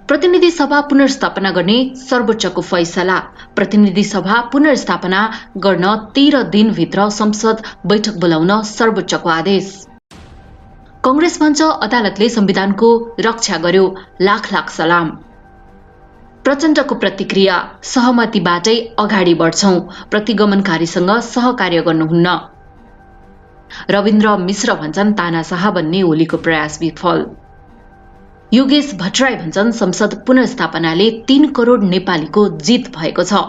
प्रतिनिधि सभा पुनर्स्थापना गर्ने सर्वोच्चको फैसला। प्रतिनिधि सभा पुनर्स्थापना गर्न 13 दिनभित्र संसद बैठक बोलाउन सर्वोच्चको आदेश। कांग्रेस भन्छ अदालतले संविधानको रक्षा गर्यो, लाख लाख सलाम। प्रचण्डको प्रतिक्रिया, सहमतिबाटै अगाडि बढ्छौं, प्रतिगमनकारीसँग सहकार्य गर्नुहुन्न। रविन्द्र मिश्र भन्छन् तानाशाह बन्ने ओलीको प्रयास विफल। योगेश भट्टराई भन्छन् संसद पुनर्स्थापनाले 3 करोड नेपालीको जित भएको छ।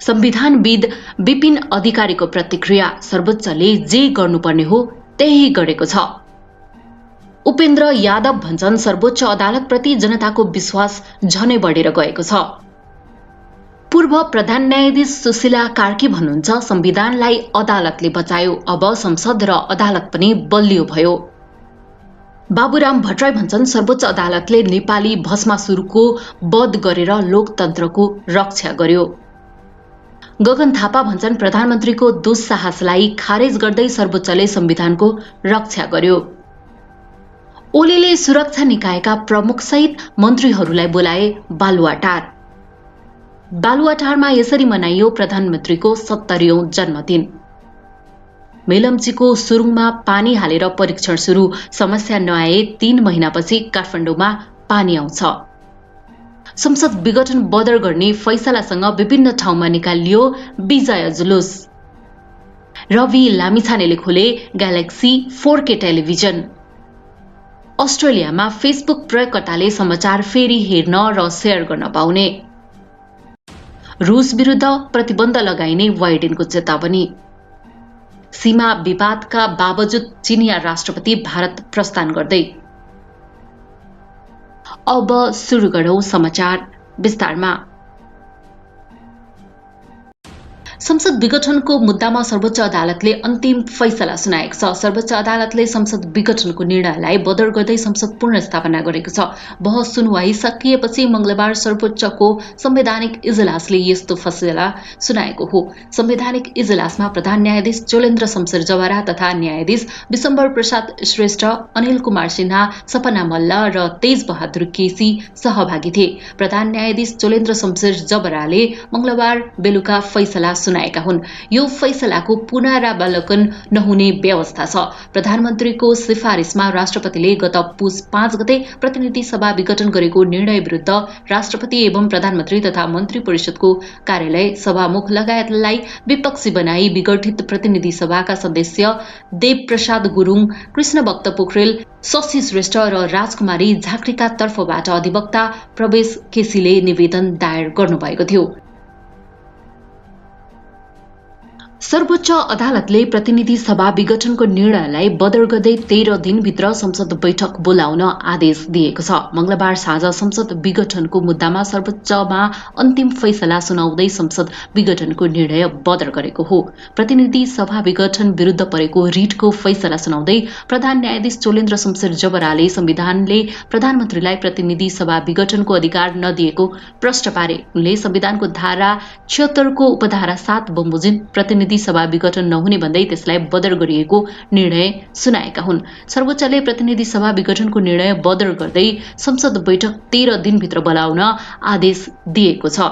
संविधानविद विपिन अधिकारीको प्रतिक्रिया, सर्वोच्चले जे गर्नुपर्ने हो त्यही गरेको छ। उपेन्द्र यादव भन्छन् सर्वोच्च अदालतप्रति जनताको विश्वास झनै बढेर गएको छ। पूर्व प्रधान न्यायाधीश सुशीला कार्की भन्नुहुन्छ संविधानलाई अदालतले बचायो, अब संसद र अदालत पनि बलियो भयो। बाबुराम भट्टराई भन्छन् सर्वोच्च अदालतले नेपाली भस्मासुरको वध गरेर लोकतन्त्रको रक्षा गर्यो। गगन थापा भन्छन् प्रधानमन्त्रीको दुस्साहसलाई खारेज गर्दै सर्वोच्चले संविधानको रक्षा गर्यो। ओलीले सुरक्षा निकायका प्रमुखसहित मन्त्रीहरूलाई बोलाए बालुवाटार। बालुवाटारमा यसरी मनाइयो प्रधानमन्त्रीको 70औं जन्मदिन। मेलम्चीको सुरुङमा पानी हालेर परीक्षण सुरु, समस्या नआए 3 महिनापछि काठमाडौँमा पानी आउँछ। संसद विघटन बदर गर्ने फैसलासँग विभिन्न ठाउँमा निकालियो विजय जुलुस। रवि लामिछानेले खोले ग्यालेक्सी 4K टेलिभिजन। अस्ट्रेलियामा फेसबुक प्रयोगकर्ताले समाचार फेरि हेर्न र शेयर गर्न पाउने। रूस विरुद्ध प्रतिबन्ध लगाइने बाइडेनको चेतावनी। सीमा विवादका बावजुद चिनिया राष्ट्रपति भारत प्रस्थान गर्दै। अब सुरु गरौं समाचार विस्तारमा। संसद विघटनको मुद्दामा सर्वोच्च अदालतले अन्तिम फैसला सुनाएको छ। सर्वोच्च अदालतले संसद विघटनको निर्णयलाई बदर गर्दै संसद पुनर्स्थापना गरेको छ। बहस सुनवाई सकिएपछि मंगलबार सर्वोच्चको संवैधानिक इजलासले यस्तो फैसला सुनाएको हो। संवैधानिक इजलासमा प्रधान न्यायाधीश चोलेन्द्र शमशेर जवरा तथा न्यायाधीश विशम्बर प्रसाद श्रेष्ठ, अनिल कुमार सिन्हा, सपना मल्ल र तेज बहादुर केसी सहभागी थिए। प्रधान न्यायाधीश चोलेन्द्र शमशेर जवराले मंगलबार बेलुका फैसला सुनाएका हुन्। यो फैसलाको पुनरावलोकन नहुने व्यवस्था छ। प्रधानमन्त्रीको सिफारिसमा राष्ट्रपतिले गत पुस 5 गते प्रतिनिधि सभा विघटन गरेको निर्णय विरुद्ध राष्ट्रपति एवं प्रधानमन्त्री तथा मन्त्री परिषदको कार्यालय, सभामुख लगायतलाई विपक्षी बनाई विघटित प्रतिनिधि सभाका सदस्य देवप्रसाद गुरुङ, कृष्णभक्त पोखरेल, शशि श्रेष्ठ र राजकुमारी झाँक्रीका तर्फबाट अधिवक्ता प्रवेश केसीले निवेदन दायर गर्नुभएको थियो। सर्वोच्च अदालतले प्रतिनिधि सभा विघटनको निर्णयलाई बदर गर्दै 13 दिनभित्र संसद बैठक बोलाउन आदेश दिएको छ। मंगलबार साँझ संसद विघटनको मुद्दामा सर्वोच्चमा अन्तिम फैसला सुनाउँदै संसद विघटनको निर्णय बदर गरेको हो। प्रतिनिधि सभा विघटन विरुद्ध परेको रिटको फैसला सुनाउँदै प्रधान न्यायाधीश चोलेन्द्र शमशेर जवराले संविधानले प्रधानमन्त्रीलाई प्रतिनिधि सभा विघटनको अधिकार नदिएको प्रश्न पारे। उनले संविधानको धारा 76 को उपधारा 7 बमोजिम प्रतिनिधि सभा विघटन नहुने भन्दै त्यसलाई बदर गरिएको निर्णय सुनाएका हुन्। सर्वोच्चले प्रतिनिधि सभा विघटनको निर्णय बदर गर्दै संसद बैठक 13 दिनभित्र बोलाउन आदेश दिएको छ।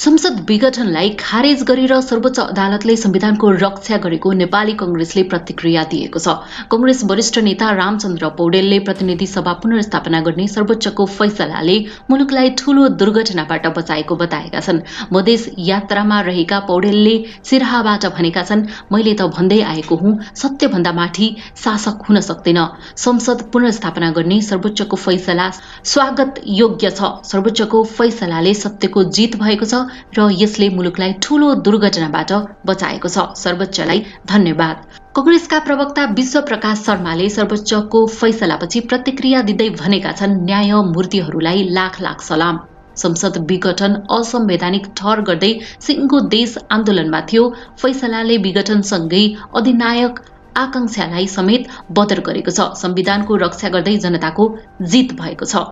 संसद विघटनलाई खारेज गरेर सर्वोच्च अदालतले संविधानको रक्षा गरेको नेपाली कांग्रेसले प्रतिक्रिया दिएको छ। कांग्रेस वरिष्ठ नेता रामचन्द्र पौडेलले प्रतिनिधि सभा पुनर्स्थापना गर्ने सर्वोच्चको फैसलाले मुलुकलाई ठूलो दुर्घटनाबाट बचाएको बताएका छन्। मधेस यात्रामा रहेका पौडेलले सिराहाबाट भनेका छन्, मैले त भन्दै आएको हुँ, सत्यभन्दा माथि शासक हुन सक्दैन। संसद पुनर्स्थापना गर्ने सर्वोच्चको फैसला स्वागत योग्य छ। सर्वोच्चको फैसलाले सत्यको जित भएको छ र यसले मुलुकलाई ठूलो दुर्घटनाबाट बचाएको छ। सर्वोच्चलाई धन्यवाद। कांग्रेसका प्रवक्ता विश्व प्रकाश शर्माले सर्वोच्चको फैसलापछि प्रतिक्रिया दिँदै भनेका छन्, न्यायमूर्तिहरूलाई लाख लाख सलाम। संसद विघटन असंवैधानिक ठहर गर्दै सिंहको देश आन्दोलनमा थियो। फैसलाले विघटनसँगै अधिनायक आकांक्षालाई समेत बदर गरेको छ। संविधानको रक्षा गर्दै जनताको जित भएको छ।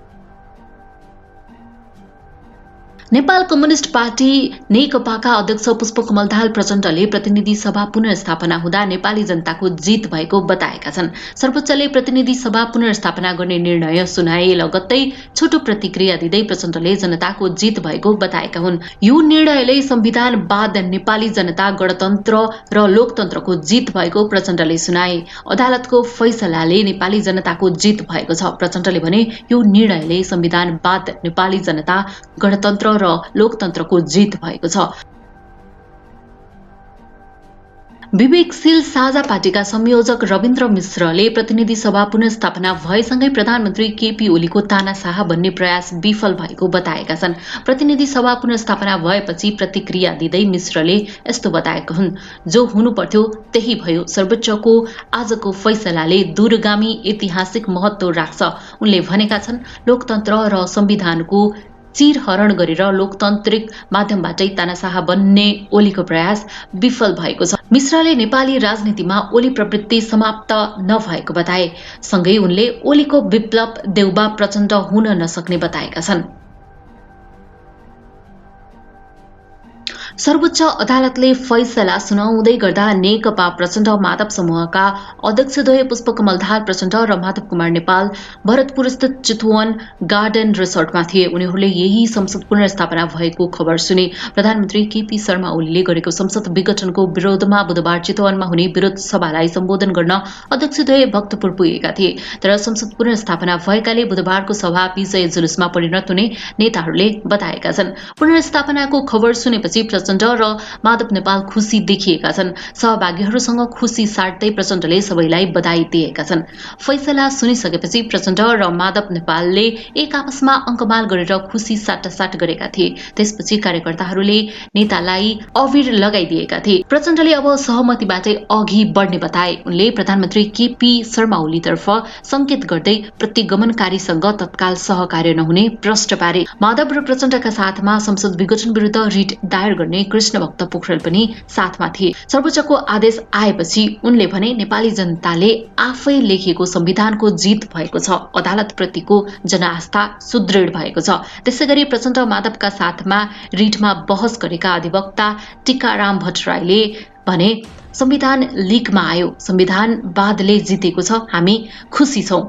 नेपाल कम्युनिस्ट पार्टी नेकपाका अध्यक्ष पुष्पकमल दाहाल प्रचण्डले प्रतिनिधि सभा पुनर्स्थापना हुँदा नेपाली जनताको जित भएको बताएका छन्। सर्वोच्चले प्रतिनिधि सभा पुनर्स्थापना गर्ने निर्णय सुनाए लगत्तै छोटो प्रतिक्रिया दिँदै प्रचण्डले जनताको जित भएको बताएका हुन्। यो निर्णयले संविधानवाद, नेपाली जनता, गणतन्त्र र लोकतन्त्रको जित भएको प्रचण्डले सुनाए। अदालतको फैसलाले नेपाली जनताको जित भएको छ। प्रचण्डले भने यो निर्णयले संविधानवाद, नेपाली जनता, गणतन्त्र र लोकतन्त्रको जित भएको छ। विवेकशील साझा पार्टीका संयोजक रविन्द्र मिश्रले प्रतिनिधि सभा पुनर्स्थापना भएसँगै प्रधानमन्त्री केपी ओलीको तानाशाह बन्ने प्रयास विफल भएको बताएका छन्। प्रतिनिधि सभा पुनर्स्थापना भएपछि प्रतिक्रिया दिँदै मिश्रले यस्तो बताएका हुन्। जो हुनुपर्थ्यो त्यही भयो। सर्वोच्चको आजको फैसलाले दूरगामी ऐतिहासिक महत्व राख्छ। उनले भनेका छन्, लोकतन्त्र र संविधानको चिरहरण गरेर लोकतान्त्रिक माध्यमबाटै तानाशाह बन्ने ओलीको प्रयास विफल भएको छ। मिश्रले नेपाली राजनीतिमा ओली प्रवृत्ति समाप्त नभएको बताए। सँगै उनले ओलीको विप्लव देउबा प्रचण्ड हुन नसक्ने बताएका छन्। सर्वोच्च अदालतले फैसला सुनाउँदै गर्दा नेकपा प्रचण्ड माधव समूहका अध्यक्षद्वय पुष्पकमल दाहाल प्रचण्ड र माधव कुमार नेपाल भरतपुरस्थित चितवन गार्डन रिसोर्टमा थिए। उनीहरूले यही संसद पुनर्स्थापना भएको खबर सुने। प्रधानमन्त्री केपी शर्मा ओलीले गरेको संसद विघटनको विरोधमा बुधबार चितवनमा हुने विरोध सभालाई सम्बोधन गर्न अध्यक्षद्वय भक्तपुर पुगेका थिए। तर संसद पुनर्स्थापना भएकाले बुधबारको सभा विजय जुलुसमा परिणत हुने नेताहरूले बताएका छन्। पुनर्स्थापनाको खबर सुनेपछि प्रचण्ड र माधव नेपाल खुसी देखिएका छन्। सहभागीहरूसँग खुसी साट्दै प्रचण्डले सबैलाई बधाई दिएका छन्। फैसला सुनिसकेपछि प्रचण्ड र माधव नेपालले एक आपसमा अङ्कमाल गरेर खुसी साटासाट गरेका थिए। त्यसपछि कार्यकर्ताहरूले नेतालाई अबिर लगाइदिएका थिए। प्रचण्डले अब सहमतिबाटै अघि बढ्ने बताए। उनले प्रधानमन्त्री केपी शर्मा ओलीतर्फ संकेत गर्दै प्रतिगमनकारीसँग तत्काल सहकार्य नहुने प्रश्न पारे। माधव र प्रचण्डका साथमा संसद विघटन विरुद्ध रिट दायर गर्ने कृष्णभक्त पोखरेल पनि साथमा थिए। सर्वोच्चको आदेश आएपछि उनले भने नेपाली जनताले आफै लेखेको संविधानको जित भएको छ। अदालतप्रतिको जनआस्था सुदृढ भएको छ। त्यसैगरी प्रचण्ड माधवका साथमा रिटमा बहस गरेका अधिवक्ता टीकाराम भट्टराईले भने संविधान लिकमा आयो, संविधानवादले जितेको छ, हामी खुसी छौं।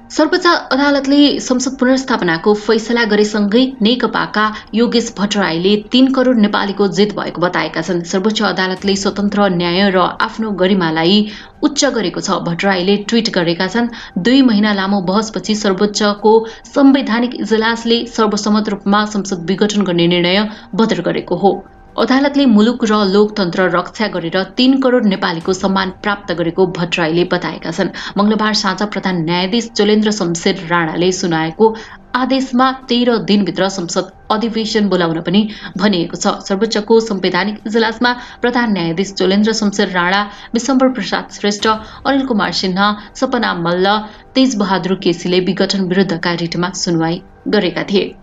सर्वोच्च अदालतले संसद पुनर्स्थापनाको फैसला गरेसँगै नेकपाका योगेश भट्टराईले 3 करोड नेपालीको जित भएको बताएका छन्। सर्वोच्च अदालतले स्वतन्त्र न्याय र आफ्नो गरिमालाई उच्च गरेको छ। भट्टराईले ट्वीट गरेका छन्, 2 महिना लामो बहसपछि सर्वोच्चको संवैधानिक इजलासले सर्वसम्मत रूपमा संसद विघटन गर्ने निर्णय बदर गरेको हो। अदालतले मुलुक र लोकतन्त्र रक्षा गरेर 3 करोड नेपालीको सम्मान प्राप्त गरेको भट्टराईले बताएका छन्। मंगलबार साँझ प्रधान न्यायाधीश चोलेन्द्र शमशेर राणाले सुनाएको आदेशमा 13 दिनभित्र संसद अधिवेशन बोलाउन पनि भनिएको छ। सर्वोच्चको संवैधानिक इजलासमा प्रधान न्यायाधीश चोलेन्द्र शमशेर राणा, विशम्बर प्रसाद श्रेष्ठ, अनिल कुमार सिन्हा, सपना मल्ल, तेज बहादुर केसीले विघटन विरुद्धका रिटमा सुनवाई गरेका थिए।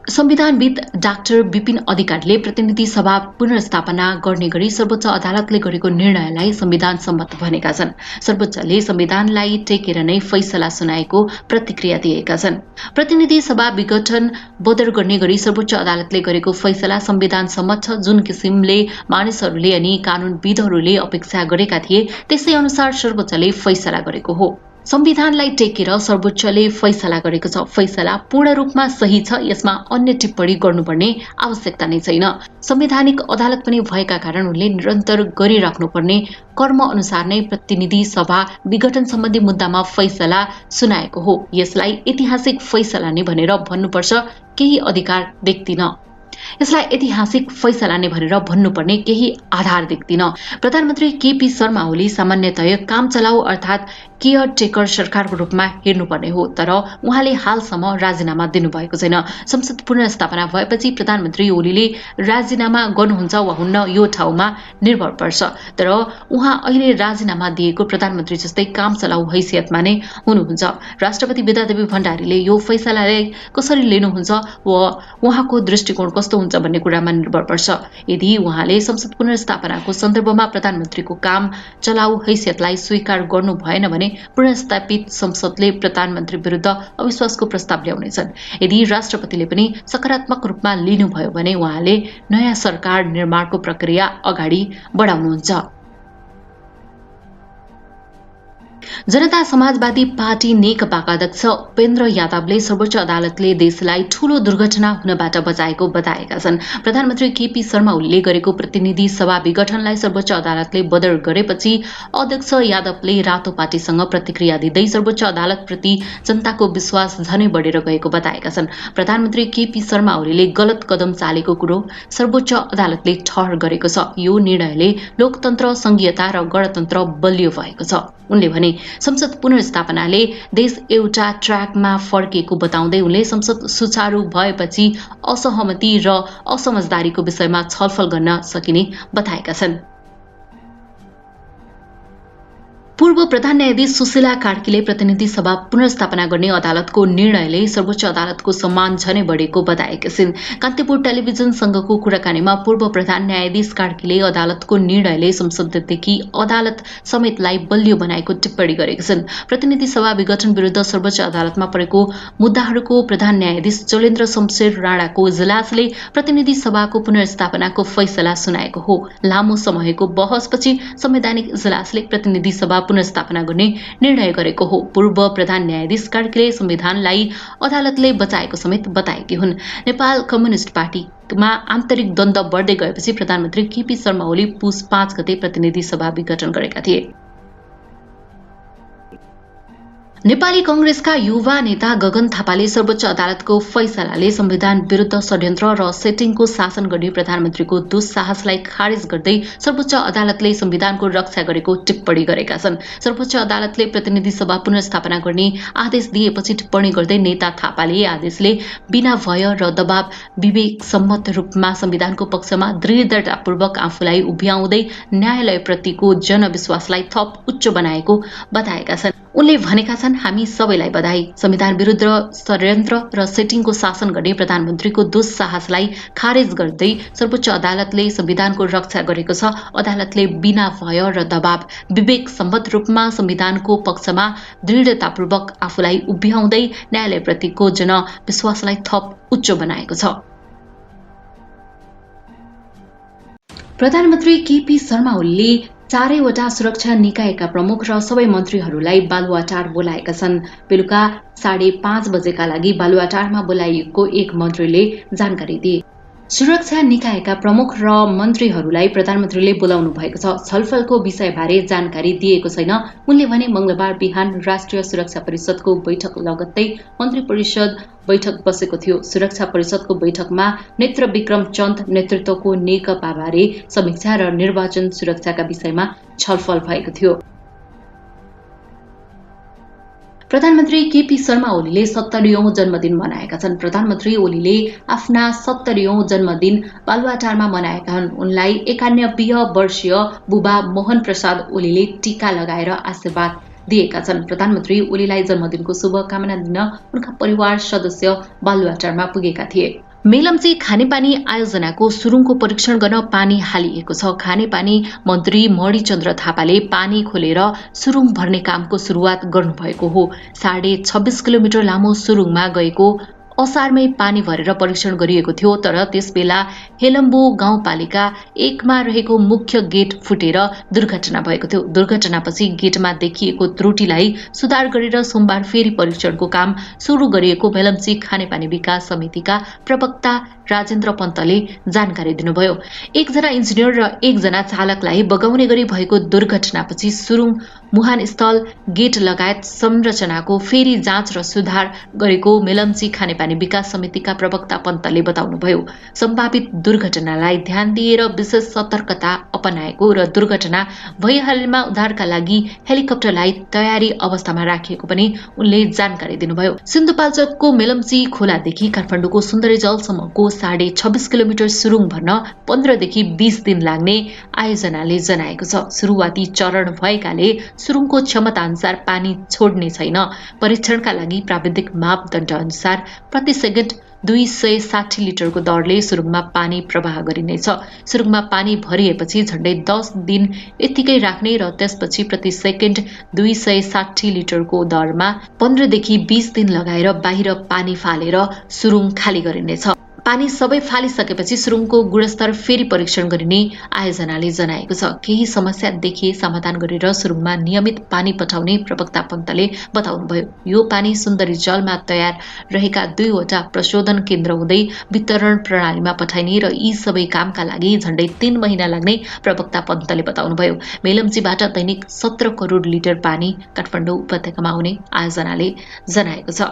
संविधानविद डाक्टर विपिन अधिकारीले प्रतिनिधि सभा पुनर्स्थापना गर्ने गरी सर्वोच्च अदालतले गरेको निर्णयलाई संविधान सम्मत भनेका छन्। सर्वोच्चले संविधानलाई टेकेर नै फैसला सुनाएको प्रतिक्रिया दिएका छन्। प्रतिनिधि सभा विघटन बदर गर्ने गरी सर्वोच्च अदालतले गरेको फैसला संविधान सम्मत छ। जुन किसिमले मानिसहरूले अनि कानूनविदहरूले अपेक्षा गरेका थिए त्यसै अनुसार सर्वोच्चले फैसला गरेको हो। संविधानलाई टेकेर सर्वोच्चले फैसला गरेको छ। फैसला पूर्ण रूपमा सही छ। यसमा अन्य टिप्पणी गर्नुपर्ने आवश्यकता नै छैन। संवैधानिक अदालत पनि भएका कारण उनले निरन्तर गरिराख्नुपर्ने कर्म अनुसार नै प्रतिनिधि सभा विघटन सम्बन्धी मुद्दामा फैसला सुनाएको हो। यसलाई ऐतिहासिक फैसला नै भनेर भन्नुपर्छ केही अधिकार देख्दिन। यसलाई ऐतिहासिक फैसला नै भनेर भन्नुपर्ने केही आधार देख्दिन। प्रधानमन्त्री केपी शर्मा ओली सामान्यतया काम चलाऊ अर्थात् केयर टेकर सरकारको रूपमा हेर्नुपर्ने हो। तर उहाँले हालसम्म राजीनामा दिनुभएको छैन। संसद पुनर्स्थापना भएपछि प्रधानमन्त्री ओलीले राजीनामा गर्नुहुन्छ वा हुन्न यो ठाउँमा निर्भर पर्छ। तर उहाँ अहिले राजीनामा दिएको प्रधानमन्त्री जस्तै काम चलाऊ हैसियतमा नै हुनुहुन्छ। राष्ट्रपति विद्यादेवी भण्डारीले यो फैसलालाई कसरी लिनुहुन्छ वा उहाँको दृष्टिकोण कस्तो हुन्छ भन्ने कुरामा निर्भर पर्छ। यदि उहाँले संसद पुनर्स्थापनाको सन्दर्भमा प्रधानमन्त्रीको काम चलाऊ हैसियतलाई स्वीकार गर्नु भएन भने पुनर्स्थापित संसदले प्रधानमन्त्री विरुद्ध अविश्वासको प्रस्ताव ल्याउनेछन्। यदि राष्ट्रपतिले पनि सकारात्मक रूपमा लिनुभयो भने उहाँले नयाँ सरकार निर्माणको प्रक्रिया अगाडि बढाउनुहुन्छ। जनता समाजवादी पार्टी नेकपाका अध्यक्ष उपेन्द्र यादवले सर्वोच्च अदालतले देशलाई ठूलो दुर्घटना हुनबाट बचाएको बताएका छन्। प्रधानमन्त्री केपी शर्मा ओलीले गरेको प्रतिनिधि सभा विघटनलाई सर्वोच्च अदालतले बदर गरेपछि अध्यक्ष यादवले रातोपाटीसँग प्रतिक्रिया दिँदै सर्वोच्च अदालतप्रति जनताको विश्वास झनै बढेर गएको बताएका छन्। प्रधानमन्त्री केपी शर्मा ओलीले गलत कदम चालेको कुरो सर्वोच्च अदालतले ठहर गरेको छ। यो निर्णयले लोकतन्त्र, संघीयता र गणतन्त्र बलियो भएको छ। उनले भने संसद पुनर्स्थापनाले देश एउटा ट्र्याकमा फर्केको बताउँदै उनले संसद सुचारू भएपछि असहमति र असमझदारीको विषयमा छलफल गर्न सकिने बताएका छन्। पूर्व प्रधान न्यायाधीश सुशीला कार्कीले प्रतिनिधि सभा पुनर्स्थापना गर्ने अदालतको निर्णयले सर्वोच्च अदालतको सम्मान झनै बढेको बताएकी छिन्। कान्तिपुर टेलिभिजनसँगको कुराकानीमा पूर्व प्रधान न्यायाधीश कार्कीले अदालतको निर्णयले संसददेखि अदालत समेतलाई बलियो बनाएको टिप्पणी गरेकी छिन्। प्रतिनिधि सभा विघटन विरुद्ध सर्वोच्च अदालतमा परेको मुद्दाहरूको प्रधान न्यायाधीश जलेन्द्र शमशेर राणाको इजलासले प्रतिनिधि सभाको पुनर्स्थापनाको फैसला सुनाएको हो। लामो समयको बहसपछि संवैधानिक इजलासले प्रतिनिधि सभा पुनर्स्थापना गर्ने निर्णय गरेको हो। पूर्व प्रधान न्यायाधीश कार्कीले संविधानलाई अदालतले बचाएको समेत बताएकी हुन्। नेपाल कम्युनिस्ट पार्टीमा आन्तरिक द्वन्द्व बढ्दै गएपछि प्रधानमन्त्री केपी शर्मा ओली पुस 5 गते प्रतिनिधि सभा विघटन गरेका थिए। नेपाली कांग्रेसका युवा नेता गगन थापाले सर्वोच्च अदालतको फैसलाले संविधान विरुद्ध षड्यन्त्र र सेटिङको शासन गर्ने प्रधानमन्त्रीको दुस्साहसलाई खारेज गर्दै सर्वोच्च अदालतले संविधानको रक्षा गरेको टिप्पणी गरेका छन्। सर्वोच्च अदालतले प्रतिनिधि सभा पुनर्स्थापना गर्ने आदेश दिएपछि टिप्पणी गर्दै नेता थापाले आदेशले बिना भय र दबाव विवेक सम्मत रूपमा संविधानको पक्षमा दृढतापूर्वक आफूलाई उभ्याउँदै न्यायालयप्रतिको जनविश्वासलाई थप उच्च बनाएको बताएका छन्। उनले भनेका छन्, हामी सबैलाई बधाई। संविधान विरुद्ध षड्यन्त्र र सेटिङको शासन गर्ने प्रधानमन्त्रीको दुस्साहसलाई खारेज गर्दै सर्वोच्च अदालतले संविधानको रक्षा गरेको छ। अदालतले बिना भय र दबाव विवेक सम्मत रूपमा संविधानको पक्षमा दृढतापूर्वक आफूलाई उभ्याउँदै न्यायालयप्रतिको जनविश्वासलाई थप उच्च बनाएको छ। प्रधानमन्त्री केपी शर्मा ओलीले चारैवटा सुरक्षा निकायका प्रमुख र सबै मन्त्रीहरूलाई बालुवाटार बोलाएका छन्। बेलुका 5:30 बजेका लागि बालुवाटारमा बोलाइएको एक मन्त्रीले जानकारी दिए। सुरक्षा निकायका प्रमुख र मन्त्रीहरूलाई प्रधानमन्त्रीले बोलाउनु भएको छ। छलफलको विषयबारे जानकारी दिएको छैन। उनले भने मंगलबार बिहान राष्ट्रिय सुरक्षा परिषदको बैठक लगत्तै मन्त्री परिषद बैठक बसेको थियो। सुरक्षा परिषदको बैठकमा नेत्र विक्रम चन्द नेतृत्वको नेकपाबारे समीक्षा र निर्वाचन सुरक्षाका विषयमा छलफल भएको थियो। प्रधानमन्त्री केपी शर्मा ओलीले 70औं जन्मदिन मनाएका छन्। प्रधानमन्त्री ओलीले आफ्ना 70औं जन्मदिन बालुवाटारमा मनाएका हुन्। उनलाई 91 वर्षीय बुबा मोहन प्रसाद ओलीले टीका लगाएर आशीर्वाद दिएका छन्। प्रधानमन्त्री ओलीलाई जन्मदिनको शुभकामना दिन उनका परिवार सदस्य बालुवाटारमा पुगेका थिए। मेलम्ची खानेपानी आयोजनाको सुरुङको परीक्षण गर्न पानी हालिएको छ। खानेपानी मन्त्री मणिचन्द्र थापाले पानी खोलेर सुरुङ भर्ने कामको सुरुवात गर्नुभएको हो। 26.5 किलोमिटर लामो सुरुङमा गएको असारमै पानी भरेर परीक्षण गरिएको थियो। तर त्यसबेला हेलम्बु गाउँपालिका 1 मा रहेको मुख्य गेट फुटेर दुर्घटना भएको थियो। दुर्घटनापछि गेटमा देखिएको त्रुटिलाई सुधार गरेर सोमबार फेरि परीक्षणको काम सुरु गरिएको मेलम्ची खानेपानी विकास समितिका प्रवक्ता राजेन्द्र पन्तले जानकारी दिनुभयो। एकजना इन्जिनियर र एकजना चालकलाई बगाउने गरी भएको दुर्घटनापछि सुरुङ मुहानस्थल गेट लगायत संरचनाको फेरि जाँच र सुधार गरेको मेलम्ची खानेपानी विकास समितिका प्रवक्ता पन्तले बताउनुभयो। सम्भावित दुर्घटनालाई ध्यान दिएर विशेष सतर्कता अपनाएको र दुर्घटना भइहालेमा उद्धारका लागि हेलिकप्टरलाई तयारी अवस्थामा राखिएको पनि उनले जानकारी दिनुभयो। सिन्धुपाल्चोकको मेलम्ची खोलादेखि काठमाडौँको सुन्दरीजलसम्मको 26.5 किलोमिटर सुरुङ भर्न 15 देखि 20 दिन लाग्ने आयोजनाले जनाएको छ। सुरुवाती चरण भएकाले सुरुङको क्षमता अनुसार पानी छोड्ने छैन। परीक्षणका लागि प्राविधिक मापदण्ड अनुसार प्रति सेकेन्ड 260 लिटरको दरले सुरुङमा पानी प्रवाह गरिनेछ। सुरुङमा पानी भरिएपछि झण्डै 10 दिन यत्तिकै राख्ने र त्यसपछि प्रति सेकेन्ड 260 लिटरको दरमा 15 देखि 20 दिन लगाएर बाहिर पानी फालेर सुरुङ खाली गरिनेछ। पानी सबै फालिसकेपछि सुरुङको गुणस्तर फेरि परीक्षण गरिने आयोजनाले जनाएको छ। केही समस्या देखिए समाधान गरेर सुरुङमा नियमित पानी पठाउने प्रवक्ता पन्तले बताउनुभयो। यो पानी सुन्दरी जलमा तयार रहेका 2 वटा प्रशोधन केन्द्र हुँदै वितरण प्रणालीमा पठाइने र यी सबै कामका लागि झण्डै 3 महिना लाग्ने प्रवक्ता पन्तले बताउनुभयो। मेलम्चीबाट दैनिक 17 करोड लिटर पानी काठमाडौँ उपत्यकामा आउने आयोजनाले जनाएको छ।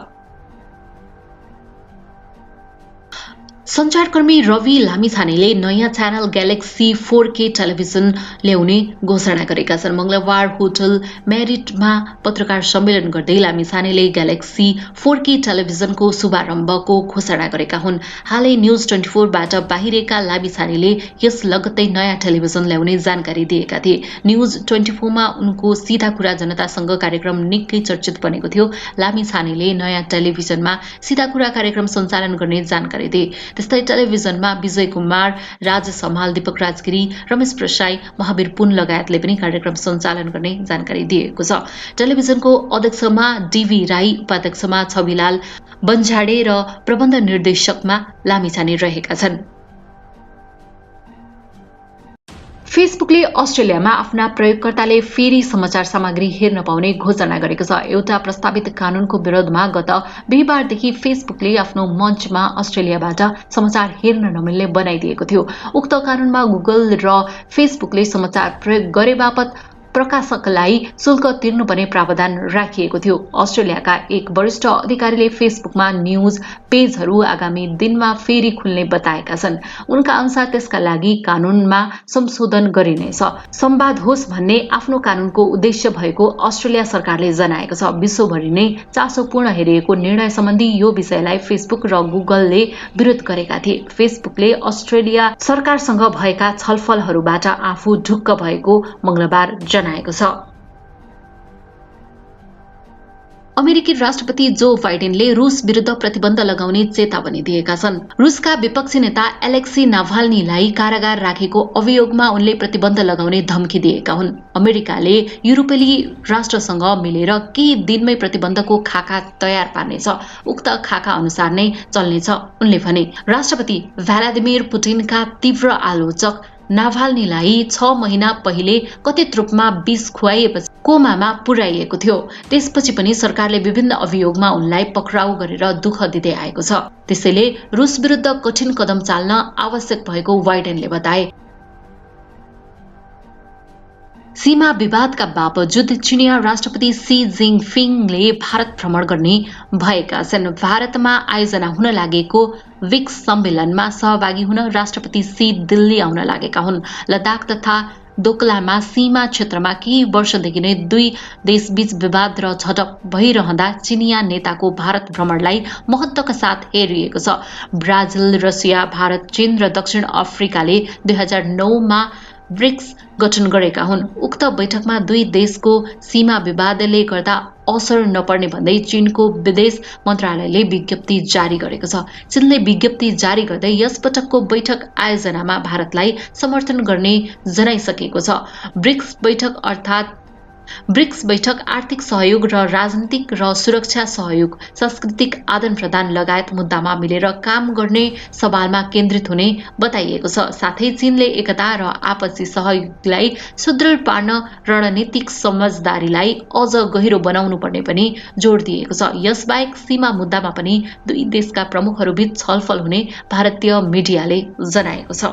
सञ्चारकर्मी रवि लामिछानेले नयाँ च्यानल ग्यालेक्सी 4K टेलिभिजन ल्याउने घोषणा गरेका छन्। मंगलबार होटल मेरिटमा पत्रकार सम्मेलन गर्दै लामिछानेले ग्यालेक्सी 4K टेलिभिजनको शुभारम्भको घोषणा गरेका हुन्। हालै न्यूज 24बाट बाहिरेका लामिछानेले यस लगत्तै नयाँ टेलिभिजन ल्याउने जानकारी दिएका थिए। न्यूज 24मा उनको सीधा कुरा जनतासँग कार्यक्रम निकै चर्चित बनेको थियो। लामिछानेले नयाँ टेलिभिजनमा सीधा कुरा कार्यक्रम सञ्चालन गर्ने जानकारी दिए। त्यस्तै टेलिभिजनमा विजय कुमार, राजेश हमाल, दीपक राजगिरी, रमेश प्रसाई, महावीर पुन लगायतले पनि कार्यक्रम सञ्चालन गर्ने जानकारी दिएको छ। टेलिभिजनको अध्यक्षमा डीवी राई, उपाध्यक्षमा छविलाल बन्झाडे र प्रबन्ध निर्देशकमा लामिछाने रहेका छन्। फेसबुकले अस्ट्रेलियामा आफ्ना प्रयोगकर्ताले फेरि समाचार सामग्री हेर्न पाउने घोषणा गरेको छ। एउटा प्रस्तावित कानूनको विरोधमा गत बिहीबारदेखि फेसबुकले आफ्नो मञ्चमा अस्ट्रेलियाबाट समाचार हेर्न नमिल्ने बनाइदिएको थियो। उक्त कानूनमा गुगल र फेसबुकले समाचार प्रयोग गरे बापत प्रकाशकलाई शुल्क तिर्नुपर्ने प्रावधान राखिएको थियो। अस्ट्रेलियाका एक वरिष्ठ अधिकारीले फेसबुकमा न्यूज पेजहरू आगामी दिनमा फेरि खुल्ने बताएका छन्। उनका अनुसार त्यसका लागि कानूनमा संशोधन गरिनेछ। संवाद होस् भन्ने आफ्नो कानूनको उद्देश्य भएको अस्ट्रेलिया सरकारले जनाएको छ। विश्वभरि नै चासोपूर्ण हेरिएको निर्णय सम्बन्धी यो विषयलाई फेसबुक र गुगलले विरोध गरेका थिए। फेसबुकले अस्ट्रेलिया सरकारसँग भएका छलफलहरूबाट आफू ढुक्क भएको मंगलबार जनाएको छ। अमेरिकी राष्ट्रपति जो बाइडेनले रूस विरुद्ध प्रतिबन्ध लगाउने चेतावनी दिएका छन्। रूसका विपक्षी नेता एलेक्सी नाभाल्नीलाई कारागार राखेको अभियोगमा उनले प्रतिबन्ध लगाउने धम्की दिएका हुन्। अमेरिकाले युरोपेली राष्ट्रसँग मिलेर केही दिनमै प्रतिबन्धको खाका तयार पार्नेछ। उक्त खाका अनुसार नै चल्नेछ उनले भने। राष्ट्रपति भ्लादिमिर पुटिनका तीव्र आलोचक नाभाल्नीलाई 6 महिना पहिले कथित रूपमा विष खुवाइएपछि कोमामा पुर्याइएको थियो। त्यसपछि पनि सरकारले विभिन्न अभियोगमा उनलाई पक्राउ गरेर दुःख दिँदै आएको छ। त्यसैले रूस विरुद्ध कठिन कदम चाल्न आवश्यक भएको बाइडेनले बताए। सीमा विवादका बावजुद चिनिया राष्ट्रपति सी जिनपिङले भारत भ्रमण गर्ने भएका छन्। भारतमा आयोजना हुन लागेको ब्रिक्स सम्मेलनमा सहभागी हुन राष्ट्रपति सी दिल्ली आउन लागेका हुन्। लद्दाख तथा दोकलामा सीमा क्षेत्रमा केही वर्षदेखि नै दुई देशबीच विवाद र झडप भइरहँदा चिनिया नेताको भारत भ्रमणलाई महत्त्वका साथ हेरिएको छ। ब्राजिल, रसिया, भारत, चीन र दक्षिण अफ्रिकाले 2009मा ब्रिक्स गठन गरेका हुन्। उक्त बैठकमा दुई देशको सीमा विवादले गर्दा असर नपर्ने भन्दै चीनको विदेश मन्त्रालयले विज्ञप्ति जारी गरेको छ। चीनले विज्ञप्ति जारी गर्दै यस पटकको बैठक आयोजनामा भारतलाई समर्थन गर्ने जनाइसकेको छ। ब्रिक्स बैठक आर्थिक सहयोग र राजनीतिक र सुरक्षा सहयोग, सांस्कृतिक आदान प्रदान लगायत मुद्दामा मिलेर काम गर्ने सवालमा केन्द्रित हुने बताइएको छ। साथै चीनले एकता र आपसी सहयोगलाई सुदृढ पार्न रणनीतिक समझदारीलाई अझ गहिरो बनाउनु पर्ने पनि जोड दिएको छ। यसबाहेक सीमा मुद्दामा पनि दुई देशका प्रमुखहरूबीच छलफल हुने भारतीय मिडियाले जनाएको छ।